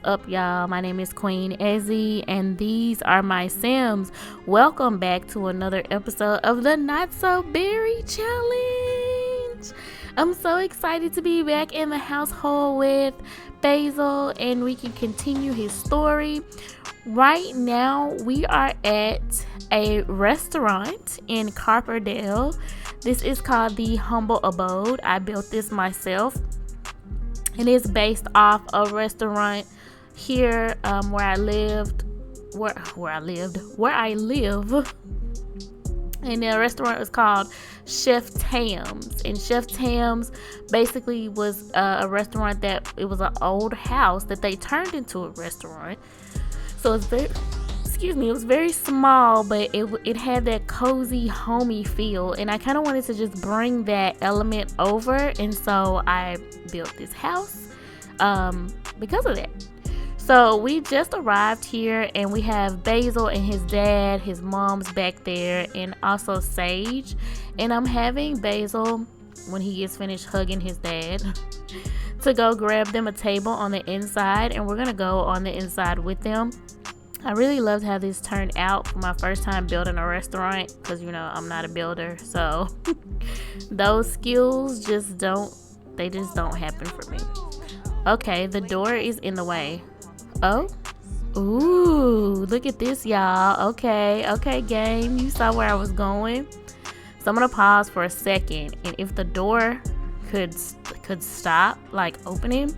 up, y'all? My name is Queen Ezzy, and these are my Sims. Welcome back to another episode of the Not So Berry Challenge. I'm so excited to be back in the household with Basil, and we can continue his story. Right now, we are at a restaurant in Copperdale. This is called the Humble Abode. I built this myself. And it's based off a restaurant here where I live. And the restaurant is called Chef Tam's. And Chef Tam's basically was a restaurant that it was an old house that they turned into a restaurant. So it was very small, but it had that cozy, homey feel, and I kind of wanted to just bring that element over, and so I built this house because of that. So we just arrived here, and we have Basil and his dad, his mom's back there, and also Sage, and I'm having Basil, when he gets finished hugging his dad, to go grab them a table on the inside, and we're gonna go on the inside with them. I really loved how this turned out for my first time building a restaurant, because I'm not a builder, so those skills just don't happen for me. Okay, the door is in the way. Oh, ooh, look at this, y'all. Okay, game, you saw where I was going. So I'm gonna pause for a second, and if the door could stop, like opening.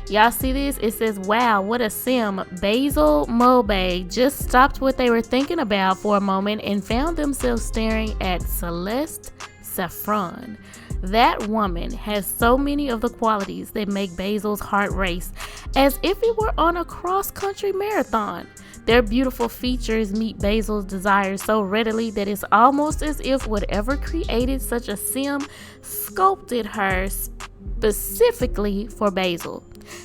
Y'all see this? It says, wow, what a sim. Basil Mobe just stopped what they were thinking about for a moment and found themselves staring at Celeste Saffron. That woman has so many of the qualities that make Basil's heart race, as if it were on a cross-country marathon. Their beautiful features meet Basil's desires so readily that it's almost as if whatever created such a sim sculpted her specifically for Basil.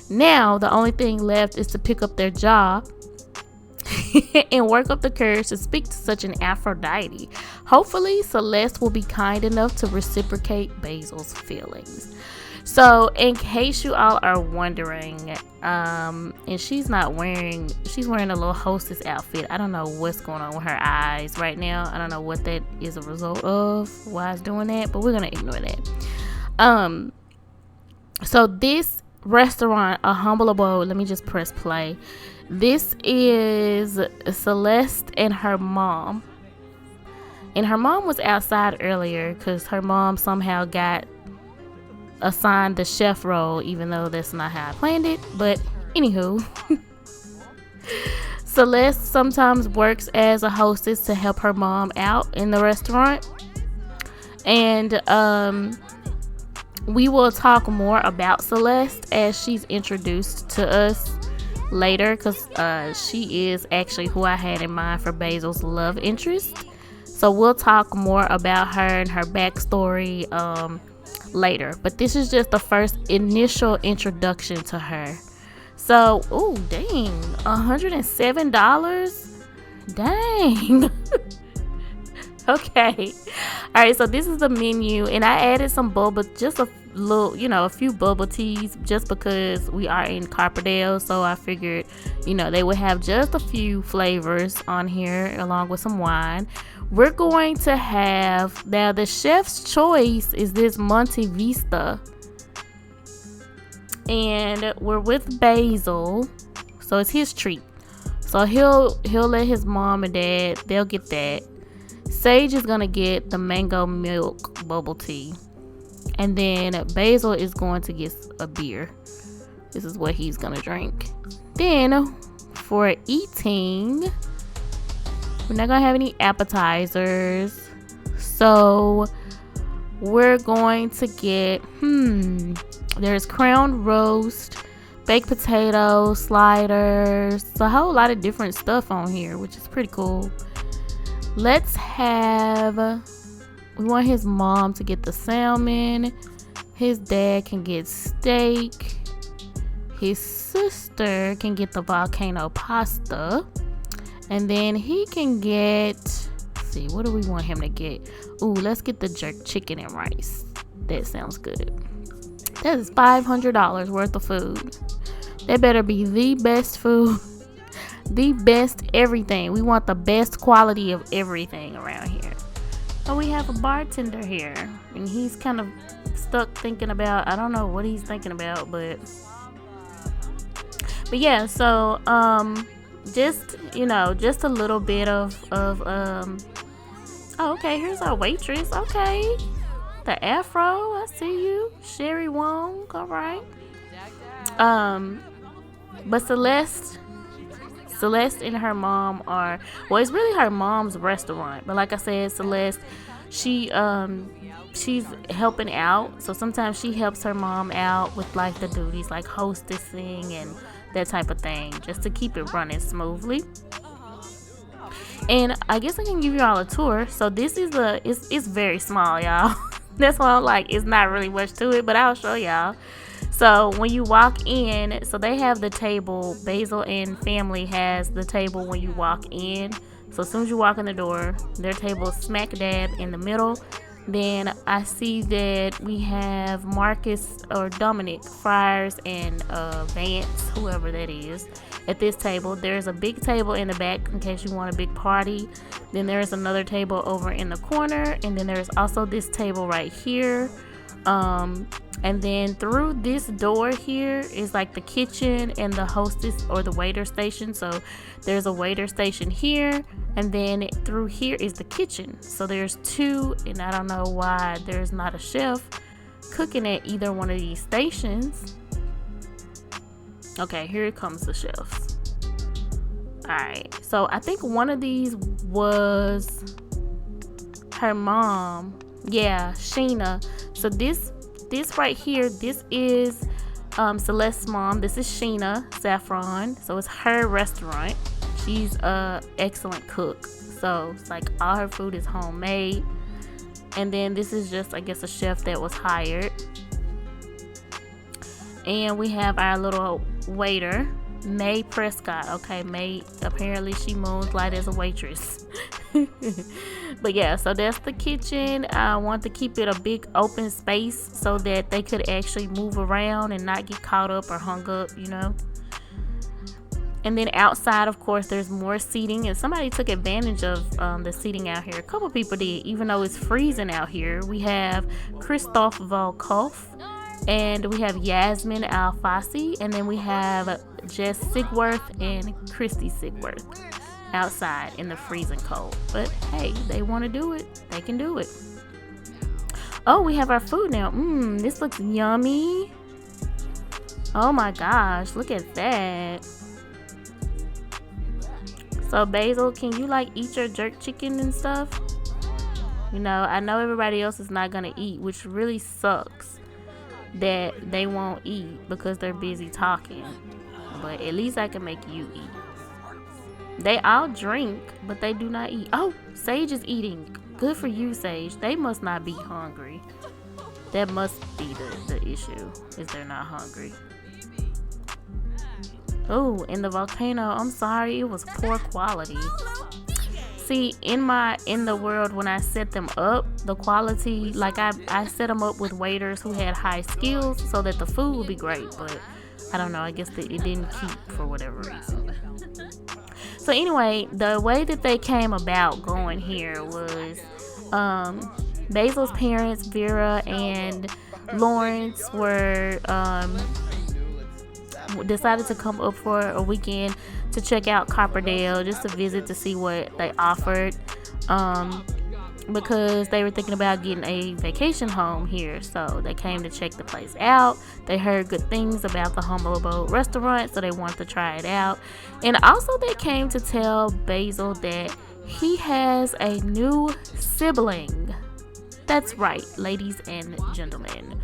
Now, the only thing left is to pick up their jaw and work up the courage to speak to such an Aphrodite. Hopefully, Celeste will be kind enough to reciprocate Basil's feelings. So, in case you all are wondering, and she's wearing a little hostess outfit. I don't know what's going on with her eyes right now. I don't know what that is a result of, why it's doing that, but we're going to ignore that. So this restaurant, a Humble Abode, let me just press play. This is Celeste and her mom. And her mom was outside earlier because her mom somehow got assigned the chef role, even though that's not how I planned it. But anywho, Celeste sometimes works as a hostess to help her mom out in the restaurant. And we will talk more about Celeste as she's introduced to us later, because she is actually who I had in mind for Basil's love interest. So we'll talk more about her and her backstory later. But this is just the first initial introduction to her. So, oh, dang, $107? Dang. Okay. All right, so this is the menu, and I added some boba, just a little, a few bubble teas, just because we are in Copperdale. So I figured, they would have just a few flavors on here along with some wine. We're going to have, now the chef's choice is this Monte Vista, and we're with Basil, so it's his treat. So he'll let his mom and dad, they'll get that. Sage is gonna get the mango milk bubble tea, and then Basil is going to get a beer. This is what he's gonna drink. Then for eating, we're not gonna have any appetizers, so we're going to get there's crown roast, baked potatoes, sliders, a whole lot of different stuff on here, which is pretty cool. We want his mom to get the salmon. His dad can get steak. His sister can get the volcano pasta. And then he can get, let's see, what do we want him to get? Ooh, let's get the jerk chicken and rice. That sounds good. That is $500 worth of food. They better be the best food, the best everything. We want the best quality of everything around here. Oh, we have a bartender here, and he's kind of stuck thinking about, I don't know what he's thinking about, but yeah. So just just a little bit of oh, okay, here's our waitress. Okay, the afro, I see you, Sherry Wong. All right. But Celeste and her mom are, well, it's really her mom's restaurant, but like I said, Celeste, she's helping out. So sometimes she helps her mom out with like the duties like hostessing and that type of thing, just to keep it running smoothly. And I guess I can give you all a tour. So this is it's very small, y'all. That's why I'm like, it's not really much to it, but I'll show y'all. So when you walk in, so they have the table, Basil and family has the table when you walk in. So as soon as you walk in the door, their table is smack dab in the middle. Then I see that we have Marcus or Dominic Friars and Vance, whoever that is, at this table. There's a big table in the back in case you want a big party. Then there's another table over in the corner, and then there's also this table right here. And then through this door here is like the kitchen and the hostess or the waiter station. So there's a waiter station here, and then through here is the kitchen. So there's two, and I don't know why there's not a chef cooking at either one of these stations. Okay, here comes the chefs. Alright, so I think one of these was her mom. Yeah, Sheena. So this right here, this is Celeste's mom. This is Sheena Saffron. So it's her restaurant. She's a excellent cook. So it's like all her food is homemade. And then this is just, I guess, a chef that was hired. And we have our little waiter, May Prescott. Okay, May, apparently she moonlight as a waitress. But yeah, so that's the kitchen. I want to keep it a big open space so that they could actually move around and not get caught up or hung up, And then outside, of course, there's more seating, and somebody took advantage of the seating out here. A couple people did, even though it's freezing out here. We have Christoph Volkov, and we have Yasmin Alfasi, and then we have Jess Sigworth and Christy Sigworth outside in the freezing cold. But hey, they want to do it, they can do it. Oh, we have our food now. This looks yummy. Oh my gosh, look at that. So Basil, can you like eat your jerk chicken and stuff? I know everybody else is not gonna eat, which really sucks that they won't eat because they're busy talking. But at least I can make you eat. They all drink, but they do not eat. Oh, Sage is eating. Good for you, Sage. They must not be hungry. That must be the issue, is they're not hungry. Oh, in the volcano, I'm sorry, it was poor quality. See, in the world, when I set them up, the quality, like I set them up with waiters who had high skills so that the food would be great, but I don't know, I guess it didn't keep for whatever reason. So anyway, the way that they came about going here was Basil's parents, Vera and Lawrence, were decided to come up for a weekend to check out Copperdale, just to visit to see what they offered, because they were thinking about getting a vacation home here. So they came to check the place out. They heard good things about the Humble Abode restaurant, so they wanted to try it out. And also they came to tell Basil that he has a new sibling. That's right, ladies and gentlemen.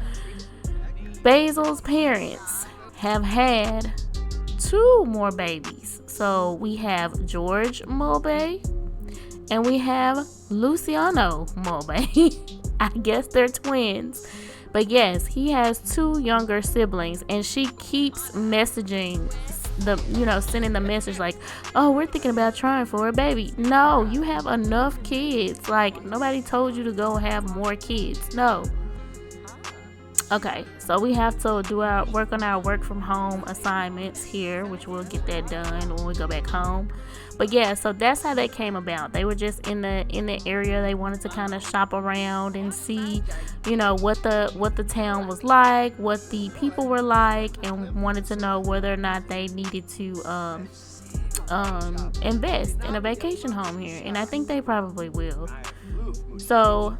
Basil's parents have had 2 more babies. So we have George Mulvey and we have Luciano Mulvey. I guess they're twins. But yes, he has 2 younger siblings, and she keeps messaging sending the message like, oh, we're thinking about trying for a baby. No, you have enough kids. Like, nobody told you to go have more kids. No. Okay, so we have to do our work on our work from home assignments here, which we'll get that done when we go back home. But yeah, so that's how that came about. They were just in the area. They wanted to kind of shop around and see, what the town was like, what the people were like, and wanted to know whether or not they needed to invest in a vacation home here. And I think they probably will. So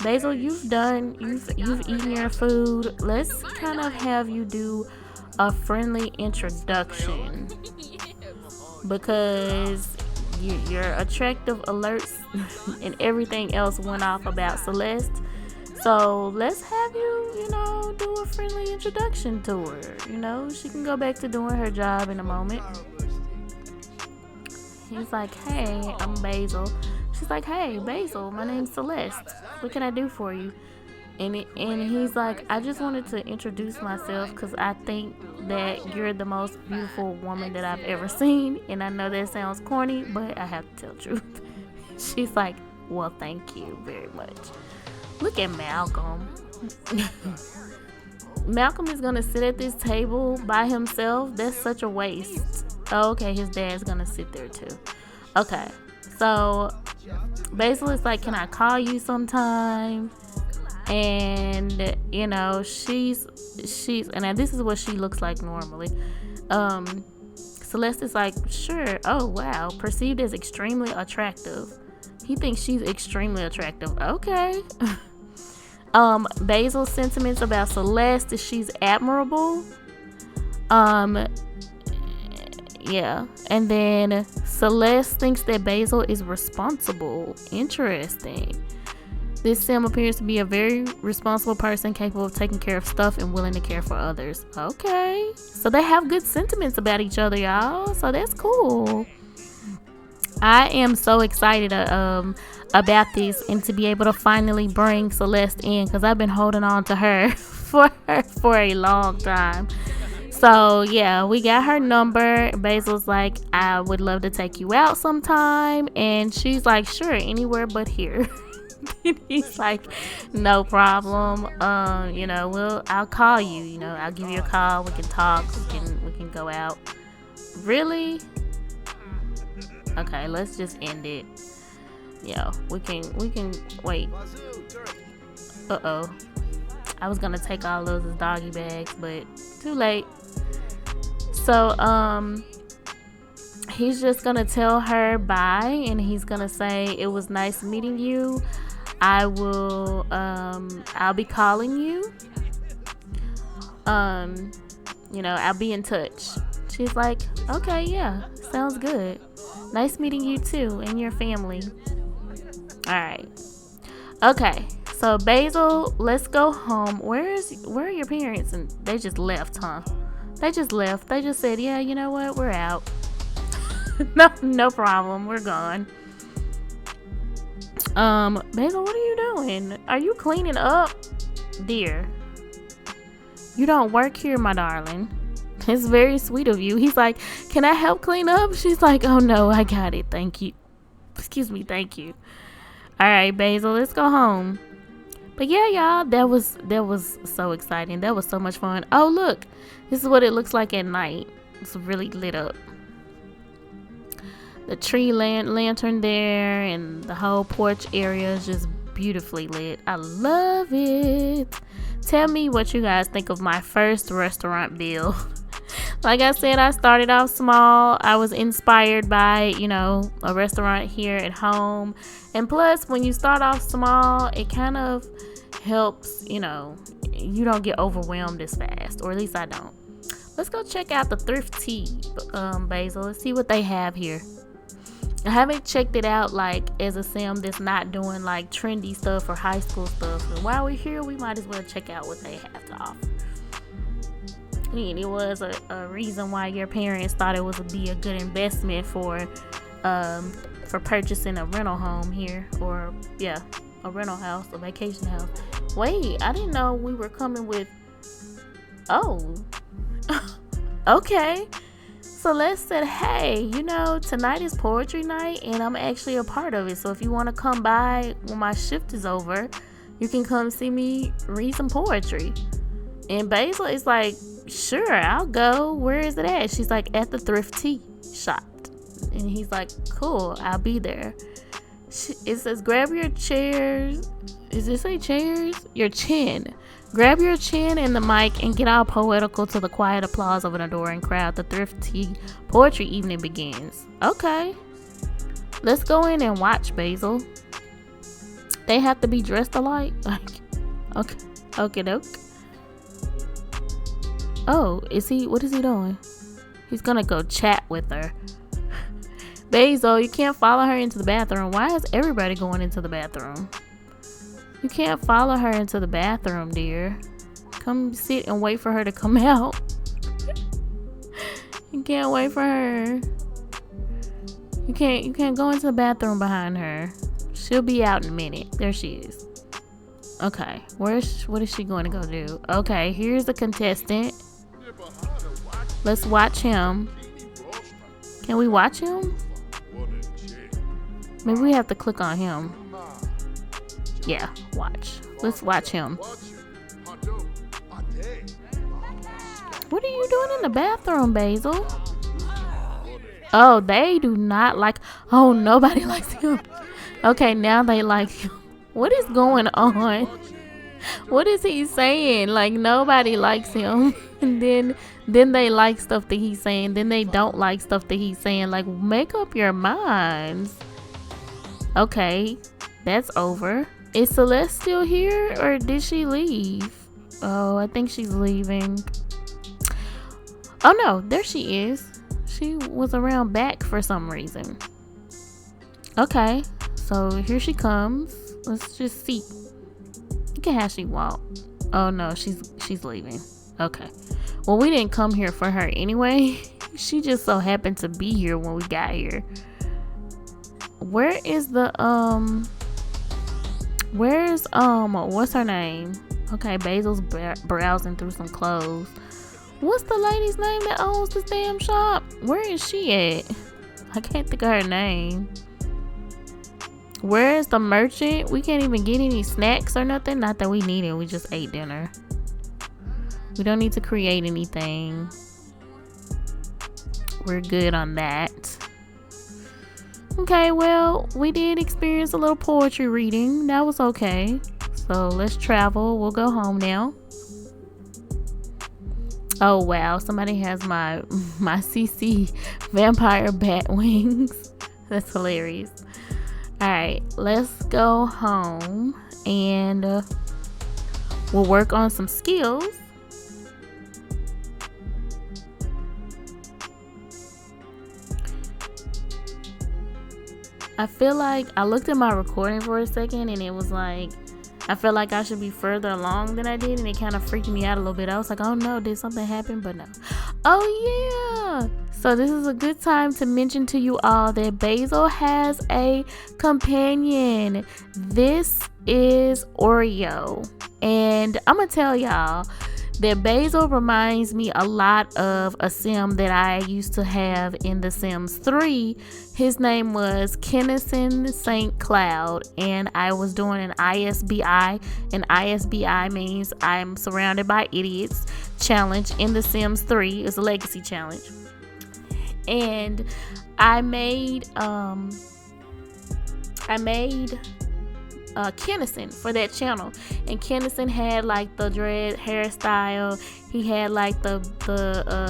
Basil, you've eaten your food. Let's kind of have you do a friendly introduction, because your attractive alerts and everything else went off about Celeste. So let's have you, do a friendly introduction to her. She can go back to doing her job in a moment. He's like, hey, I'm Basil. She's like, hey, Basil, my name's Celeste. What can I do for you? And he's like, I just wanted to introduce myself because I think that you're the most beautiful woman that I've ever seen. And I know that sounds corny, but I have to tell the truth. She's like, well, thank you very much. Look at Malcolm. Malcolm is going to sit at this table by himself. That's such a waste. Oh, okay, his dad's going to sit there too. Okay, so Basil is like, can I call you sometime? And she's and this is what she looks like normally. Celeste is like, sure. Oh wow, perceived as extremely attractive. He thinks she's extremely attractive. Okay. Basil's sentiments about Celeste is she's admirable. Yeah, and then Celeste thinks that Basil is responsible. Interesting. This Sim appears to be a very responsible person, capable of taking care of stuff and willing to care for others. Okay, so they have good sentiments about each other, y'all. So that's cool. I am so excited about this and to be able to finally bring Celeste in, because I've been holding on to her for a long time. So yeah, we got her number. Basil's like, I would love to take you out sometime, and she's like, sure, anywhere but here. He's like, no problem. I'll call you. I'll give you a call. We can talk. We can go out. Really? Okay, let's just end it. Yeah, we can wait. I was gonna take all those as doggy bags, but too late. So he's just gonna tell her bye, and he's gonna say, it was nice meeting you. I'll be calling you. I'll be in touch. She's like, okay, yeah, sounds good. Nice meeting you too, and your family. Alright. Okay, so Basil, let's go home. Where are your parents? And they just left, huh? They just left. They just said, yeah, you know what? We're out. No problem. We're gone. Basil, what are you doing? Are you cleaning up? Dear, you don't work here, my darling. It's very sweet of you. He's like, can I help clean up? She's like, oh no, I got it. Thank you. Excuse me. Thank you. All right, Basil, let's go home. But yeah, y'all, that was so exciting. That was so much fun. Oh, look. This is what it looks like at night. It's really lit up. The tree lantern there and the whole porch area is just beautifully lit. I love it. Tell me what you guys think of my first restaurant bill. Like I said, I started off small. I was inspired by, a restaurant here at home. And plus, when you start off small, it kind of helps, you don't get overwhelmed as fast. Or at least I don't. Let's go check out the Thrifty, Basil. Let's see what they have here. I haven't checked it out as a sim that's not doing trendy stuff or high school stuff. And while we're here, we might as well check out what they have to offer. I mean, it was a reason why your parents thought it would be a good investment for purchasing a rental home here, or a rental house, a vacation house. Wait, I didn't know we were coming with. Oh, okay. Celeste said, hey, tonight is poetry night and I'm actually a part of it. So if you want to come by when my shift is over, You can come see me read some poetry. And Basil is like, sure, I'll go. Where is it at? She's like, at the thrift tea shop. And he's like, cool, I'll be there. It says, grab your chairs. Does it say chairs? Your chin. Grab your chin and the mic and get all poetical till the quiet applause of an adoring crowd. The thrift tea poetry evening begins. Okay. Let's go in and watch, Basil. They have to be dressed alike? Like, okay. Okay, doke. Oh, what is he doing? He's gonna go chat with her. Basil, you can't follow her into the bathroom. Why is everybody going into the bathroom? You can't follow her into the bathroom, dear. Come sit and wait for her to come out. You can't wait for her. You can't go into the bathroom behind her. She'll be out in a minute. There she is. Okay, what is she going to go do? Okay, here's the contestant. Let's watch him. Can we watch him? Maybe we have to click on him. Yeah, watch. Let's watch him. What are you doing in the bathroom, Basil? Oh, they do not like... Oh, nobody likes him. Okay, now they like him. What is going on? What is he saying? Like, nobody likes him. And then they like stuff that he's saying. Then they don't like stuff that he's saying. Like, make up your minds. Okay, that's over. Is Celeste still here or did she leave? Oh, I think she's leaving. Oh no, there she is. She was around back for some reason. Okay, so here she comes. Let's just see. Look at how she walked. Oh no, she's leaving. Okay. Well, we didn't come here for her anyway. She just so happened to be here when we got here. Where is the where's what's her name? Okay, Basil's browsing through some clothes. What's the lady's name that owns this damn shop? Where is she at? I can't think of her name. Where is the merchant? We can't even get any snacks or nothing. Not that we need it. We just ate dinner. We don't need to create anything. We're good on that. Okay, well, we did experience a little poetry reading. That was okay. So let's travel. We'll go home now. Oh wow, somebody has my CC vampire bat wings. That's hilarious. Alright, let's go home and we'll work on some skills. I feel like I looked at my recording for a second and it was like I felt like I should be further along than I did, and it kind of freaked me out a little bit. I was like, oh no, did something happen? But no. Oh yeah. So this is a good time to mention to you all that Basil has a companion. This is Oreo. And I'm going to tell y'all that Basil reminds me a lot of a sim that I used to have in The Sims 3. His name was Kennison St. Cloud, and I was doing an ISBI, and ISBI means I'm surrounded by idiots challenge in The Sims 3. It's a legacy challenge. And I made Kennison for that channel, and Kennison had like the dread hairstyle. He had like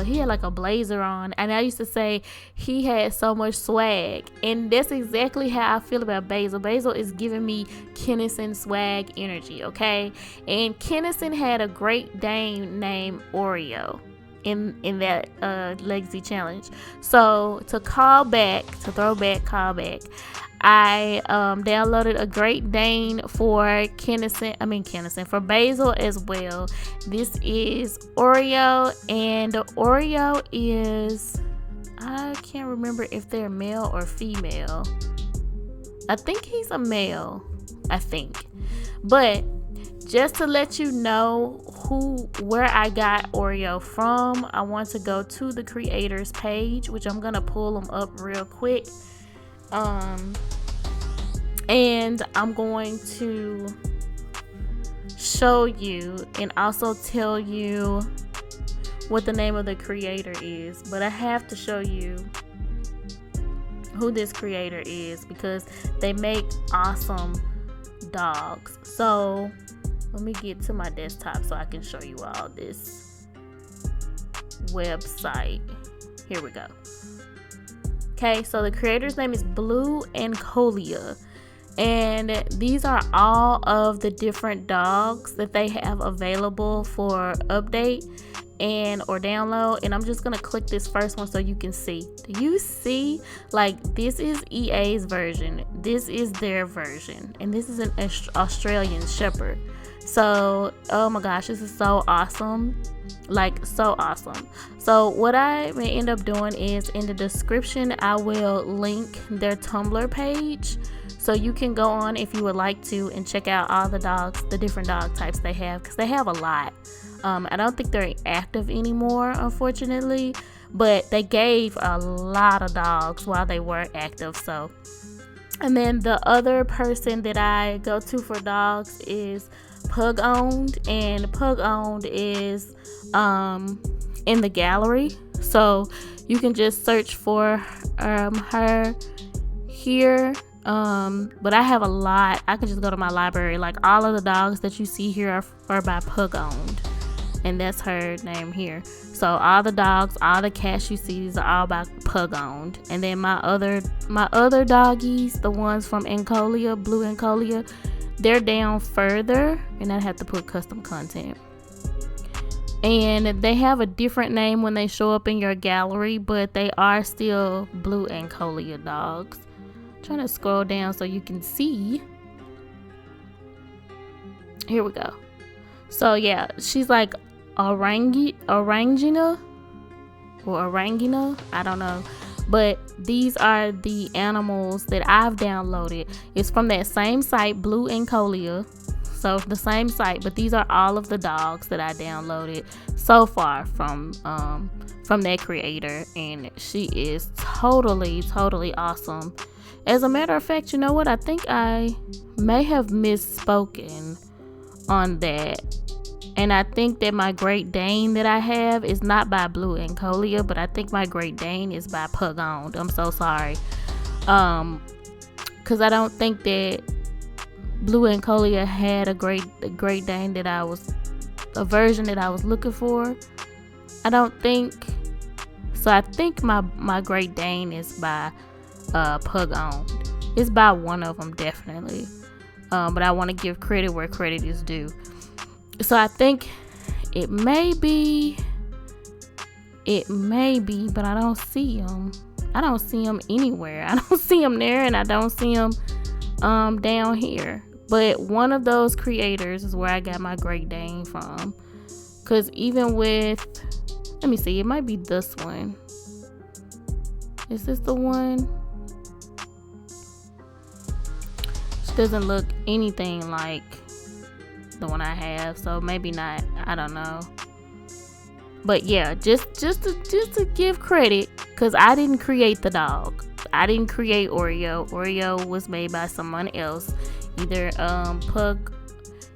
he had like a blazer on, and I used to say he had so much swag, and that's exactly how I feel about Basil. Basil is giving me Kennison swag energy, okay? And Kennison had a Great Dane named Oreo in that legacy challenge. So to call back, I downloaded a Great Dane for for Basil as well. This is Oreo, and Oreo is, I can't remember if they're male or female. I think he's a male, but just to let you know where I got Oreo from, I want to go to the creators page, which I'm gonna pull them up real quick. And I'm going to show you and also tell you what the name of the creator is, but I have to show you who this creator is because they make awesome dogs. So let me get to my desktop so I can show you all this website. Here we go. Okay, so the creator's name is Blue and Colia, and these are all of the different dogs that they have available for update and or download. And I'm just gonna click this first one so you can see. Do you see? Like, this is EA's version, this is their version, and this is an Australian Shepherd. So oh my gosh, this is so awesome, like so awesome. So what I may end up doing is in the description I will link their Tumblr page, so you can go on if you would like to and check out all the dogs, the different dog types they have, because they have a lot. I don't think they're active anymore, unfortunately, but they gave a lot of dogs while they were active. So, and then the other person that I go to for dogs is Pugowned, and Pugowned is in the gallery, so you can just search for her here. But I have a lot. I can just go to my library. Like, all of the dogs that you see here are by Pugowned, and that's her name here. So all the dogs, all the cats you see, these are all by Pugowned. And then my other doggies, the ones from Encolia, Blue Encolia, they're down further, and I have to put custom content. And they have a different name when they show up in your gallery, but they are still Blue Encolia dogs. I'm trying to scroll down so you can see. Here we go. So yeah, she's like Orangina, I don't know, but these are the animals that I've downloaded. It's from that same site, Blue Encolia, so the same site, but these are all of the dogs that I downloaded so far from that creator, and she is totally awesome. As a matter of fact, you know what, I think I may have misspoken on that. And I think that my Great Dane that I have is not by Blue Encolia, but I think my Great Dane is by Pugowned. I'm so sorry. Because I don't think that Blue Encolia had a Great Dane that a version that I was looking for. I don't think. So I think my Great Dane is by Pugowned. It's by one of them, definitely. But I want to give credit where credit is due. So I think it may be, but I don't see them. I don't see them anywhere. I don't see them there, and I don't see them down here. But one of those creators is where I got my Great Dane from. Because even with, let me see, it might be this one. Is this the one? She doesn't look anything like the one I have, so maybe not. I don't know. But yeah, just to give credit, because I didn't create the dog. I didn't create Oreo. Oreo was made by someone else, either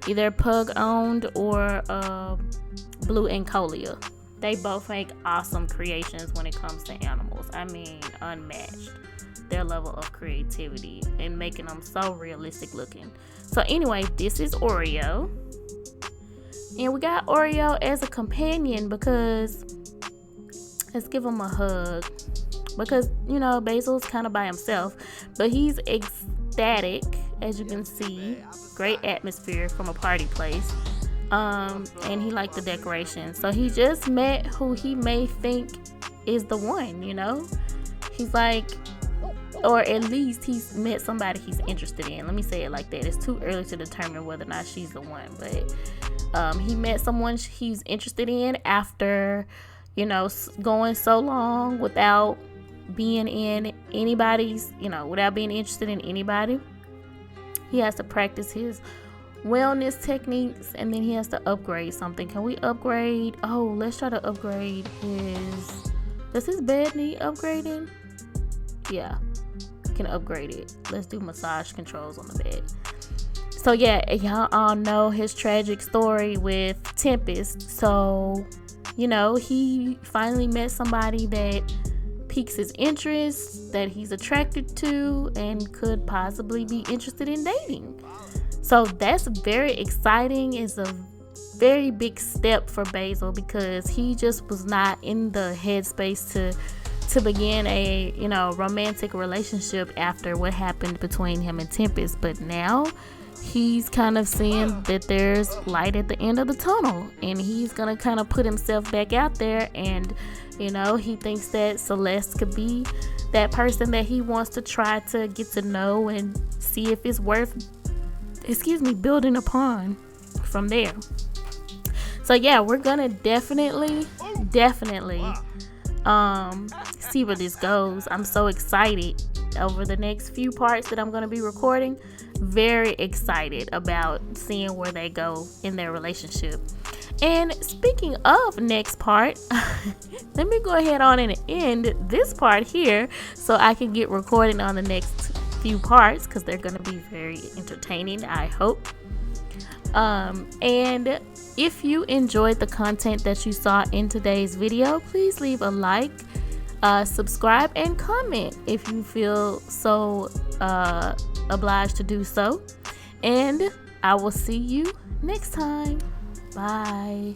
Pugowned or Blue Encolia. They both make awesome creations when it comes to animals. I mean, unmatched. Their level of creativity and making them so realistic looking. So anyway, this is Oreo, and we got Oreo as a companion because let's give him a hug, because you know Basil's kind of by himself, but he's ecstatic, as you can see. Great atmosphere from a party place, and he liked the decoration. So he just met who he may think is the one, you know. He's like, or at least he's met somebody he's interested in. Let me say it like that. It's too early to determine whether or not she's the one, but he met someone he's interested in after, you know, going so long without being in anybody's, you know, without being interested in anybody. He has to practice his wellness techniques, and then he has to upgrade something. Can we upgrade? Oh, let's try to upgrade his, does his bed need upgrading? Yeah, can upgrade it. Let's do massage controls on the bed. So yeah, y'all all know his tragic story with Tempest. So, you know, he finally met somebody that piques his interest, that he's attracted to, and could possibly be interested in dating. So that's very exciting. It's a very big step for Basil because he just was not in the headspace to begin a, you know, romantic relationship after what happened between him and Tempest. But now he's kind of seeing that there's light at the end of the tunnel, and he's gonna kind of put himself back out there, and you know, he thinks that Celeste could be that person that he wants to try to get to know and see if it's worth building upon from there. So yeah, we're gonna definitely see where this goes. I'm so excited over the next few parts that I'm going to be recording. Very excited about seeing where they go in their relationship. And speaking of next part, let me go ahead on and end this part here so I can get recording on the next few parts, because they're going to be very entertaining, I hope. And if you enjoyed the content that you saw in today's video, please leave a like, subscribe, and comment if you feel so obliged to do so. And I will see you next time. Bye.